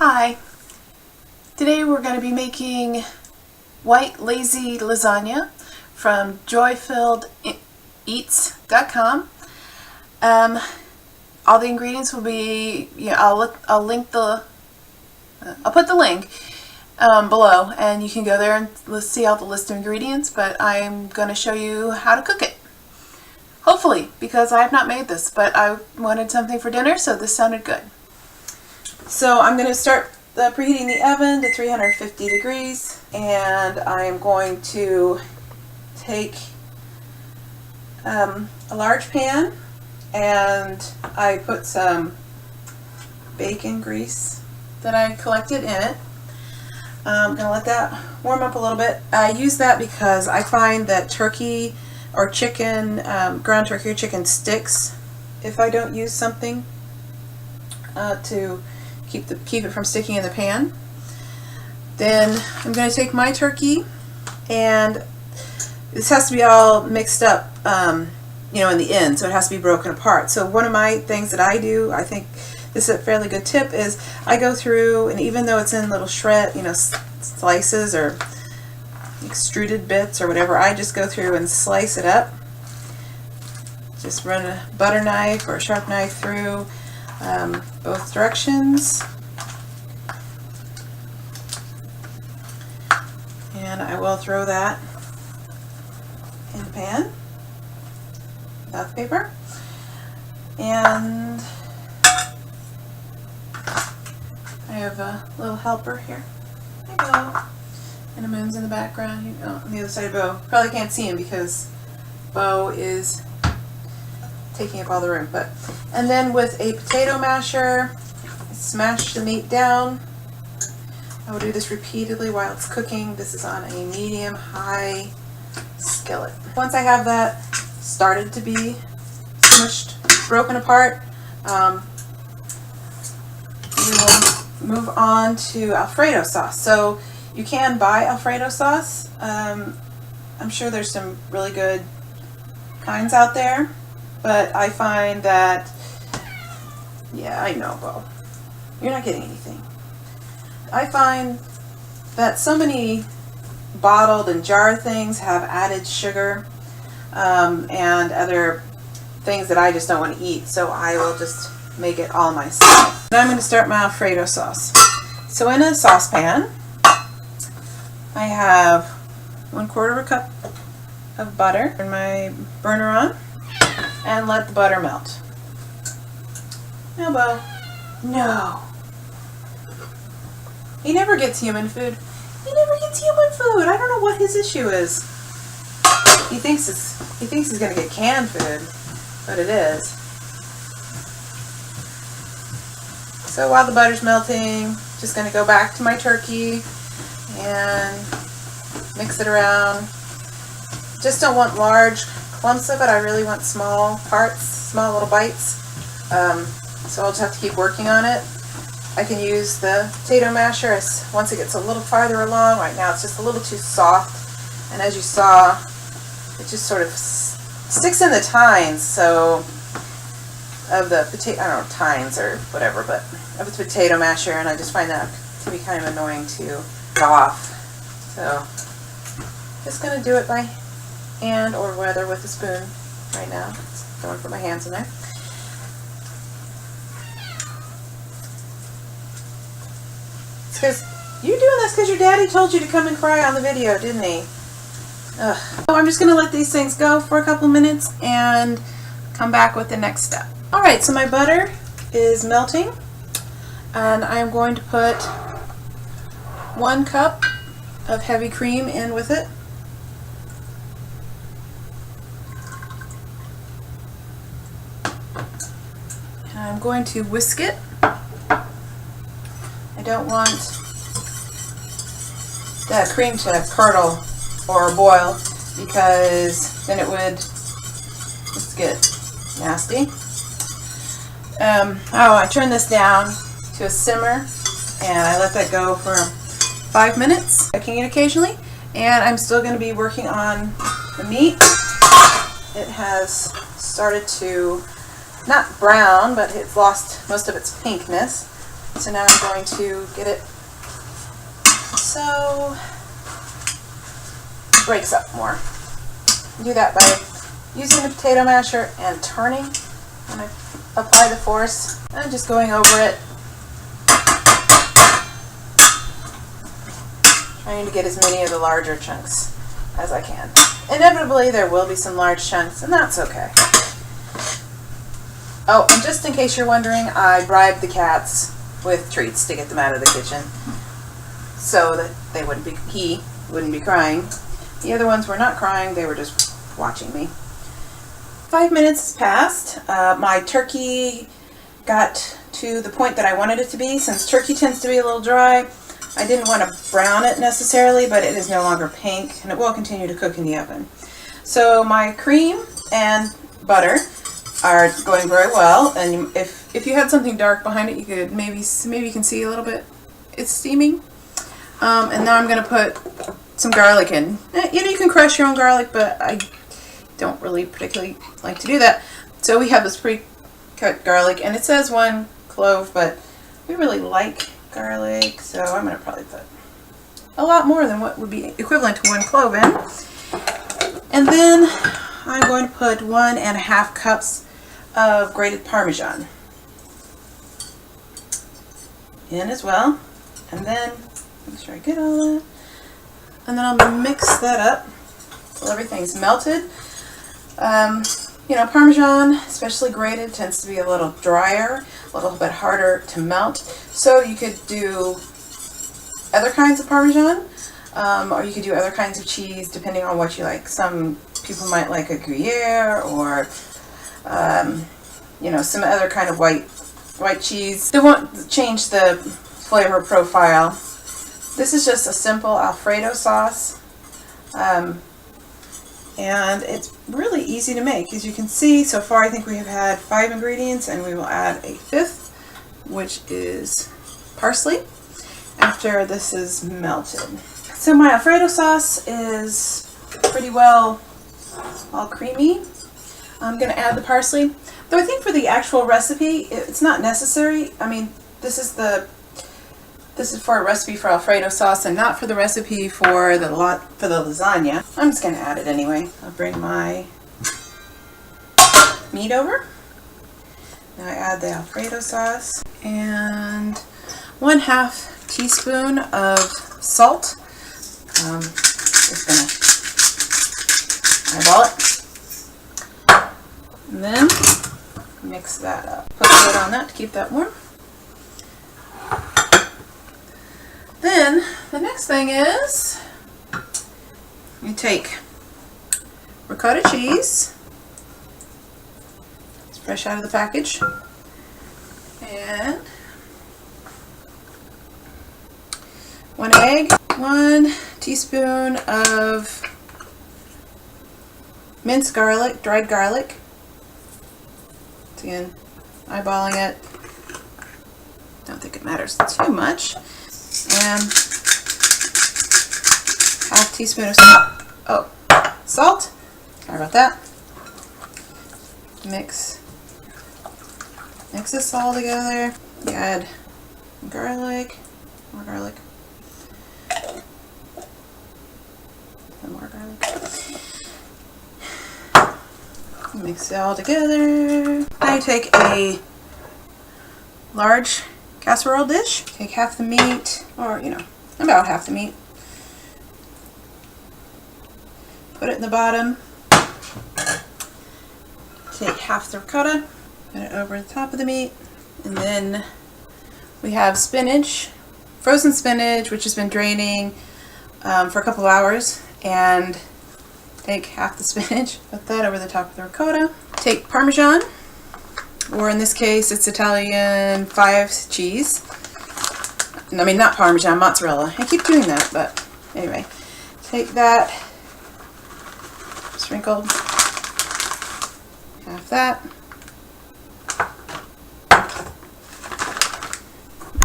Hi, today we're going to be making white lazy lasagna from joyfilledeats.com. All the ingredients will be, I'll put the link below, and you can go there and see all the list of ingredients, but I'm going to show you how to cook it. Hopefully, because I have not made this, but I wanted something for dinner, so this sounded good. So I'm going to start preheating the oven to 350 degrees, and I am going to take a large pan, and I put some bacon grease that I collected in it. I'm going to let that warm up a little bit. I use that because I find that turkey or chicken, ground turkey or chicken, sticks if I don't use something to keep it from sticking in the pan. Then I'm going to take my turkey, and this has to be all mixed up, in the end, so it has to be broken apart. So one of my things that I do, I think this is a fairly good tip, is I go through, and even though it's in little slices or extruded bits or whatever, I just go through and slice it up. Just run a butter knife or a sharp knife through both directions, and I will throw that in the pan without the paper. And I have a little helper here. Hi, Bo. And Moon's in the background. On the other side of Bo. Probably can't see him because Bo is taking up all the room. And then with a potato masher, smash the meat down. I will do this repeatedly while it's cooking. This is on a medium-high skillet. Once I have that started to be smushed, broken apart, we will move on to Alfredo sauce. So you can buy Alfredo sauce. I'm sure there's some really good kinds out there, but I find that, I know, Bo, you're not getting anything. I find that so many bottled and jar things have added sugar and other things that I just don't want to eat, so I will just make it all myself. Now I'm going to start my Alfredo sauce. So in a saucepan, I have 1/4 cup of butter. Turn my burner on and let the butter melt. No, Bo. No. He never gets human food. He never gets human food. I don't know what his issue is. He thinks he's gonna get canned food, but it is. So while the butter's melting, just gonna go back to my turkey and mix it around. Just don't want large clumps of it. I really want small parts, small little bites. So I'll just have to keep working on it. I can use the potato masher once it gets a little farther along. Right now it's just a little too soft, and as you saw, it just sort of sticks in the tines, so of the potato, I don't know, tines or whatever, but of the potato masher, and I just find that to be kind of annoying to go off. So just going to do it by hand, or whether with a spoon right now. Just don't put my hands in there. Because you're doing this because your daddy told you to come and cry on the video, didn't he? Ugh. So I'm just going to let these things go for a couple minutes and come back with the next step. Alright, so my butter is melting, and I'm going to put 1 cup of heavy cream in with it. And I'm going to whisk it. I don't want the cream to curdle or boil, because then it would just get nasty. I turn this down to a simmer, and I let that go for 5 minutes, cooking it occasionally, and I'm still going to be working on the meat. It has started to not brown, but it's lost most of its pinkness. So now I'm going to get it so it breaks up more. Do that by using the potato masher and turning when I apply the force and just going over it, trying to get as many of the larger chunks as I can. Inevitably there will be some large chunks, and that's okay. Oh, and just in case you're wondering, I bribed the cats with treats to get them out of the kitchen so that he wouldn't be crying. The other ones were not crying, they were just watching me. 5 minutes passed. My turkey got to the point that I wanted it to be. Since turkey tends to be a little dry, I didn't want to brown it necessarily, but it is no longer pink and it will continue to cook in the oven. So my cream and butter are going very well, and if you had something dark behind it, you could maybe you can see a little bit it's steaming. And now I'm going to put some garlic in. You can crush your own garlic, but I don't really particularly like to do that. So we have this pre-cut garlic, and it says 1 clove, but we really like garlic, so I'm going to probably put a lot more than what would be equivalent to 1 clove in. And then I'm going to put 1.5 cups of grated Parmesan in as well. And then make sure I get all that. And then I'll mix that up till everything's melted. Parmesan, especially grated, tends to be a little drier, a little bit harder to melt. So you could do other kinds of Parmesan, or you could do other kinds of cheese depending on what you like. Some people might like a Gruyere or some other kind of white cheese. They won't change the flavor profile. This is just a simple Alfredo sauce. And it's really easy to make. As you can see, so far I think we have had 5 ingredients, and we will add a 5th, which is parsley, after this is melted. So my Alfredo sauce is pretty well all creamy. I'm going to add the parsley, though I think for the actual recipe it's not necessary. I mean, this is for a recipe for Alfredo sauce and not for the recipe for the lasagna. I'm just going to add it anyway. I'll bring my meat over. Now I add the Alfredo sauce and 1/2 teaspoon of salt. Just going to eyeball it. And then mix that up. Put a lid on that to keep that warm. Then the next thing is you take ricotta cheese. It's fresh out of the package. And 1 egg, 1 teaspoon of minced garlic, dried garlic. Again, eyeballing it. Don't think it matters too much. And 1/2 teaspoon of salt. Sorry about that. Mix this all together. You add garlic, more garlic, and more garlic. Mix it all together. Now you take a large casserole dish. Take half the meat, or about half the meat. Put it in the bottom. Take half the ricotta, put it over the top of the meat, and then we have spinach, frozen spinach, which has been draining for a couple hours, and take half the spinach, put that over the top of the ricotta. Take Parmesan, or in this case it's Italian 5 cheese. I mean, not Parmesan, mozzarella. I keep doing that, but anyway. Take that, sprinkle half that.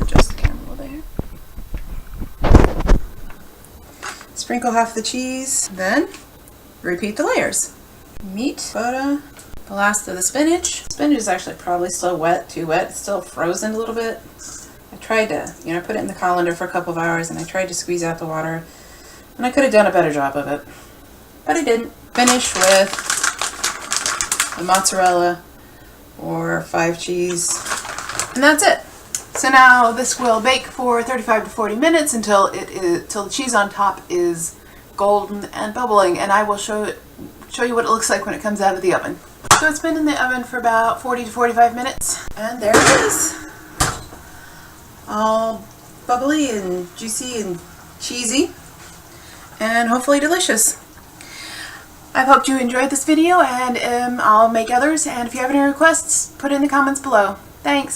Adjust the camera a little bit here. Sprinkle half the cheese, then repeat the layers. Meat, ricotta, the last of the spinach. Spinach is actually probably still wet, too wet. It's still frozen a little bit. I tried to, put it in the colander for a couple of hours, and I tried to squeeze out the water, and I could have done a better job of it, but I didn't. Finish with the mozzarella or 5 cheese, and that's it. So now this will bake for 35 to 40 minutes until the cheese on top is golden and bubbling, and I will show you what it looks like when it comes out of the oven. So it's been in the oven for about 40 to 45 minutes, and there it is. All bubbly and juicy and cheesy, and hopefully delicious. I hope you enjoyed this video, and I'll make others, and if you have any requests, put it in the comments below. Thanks!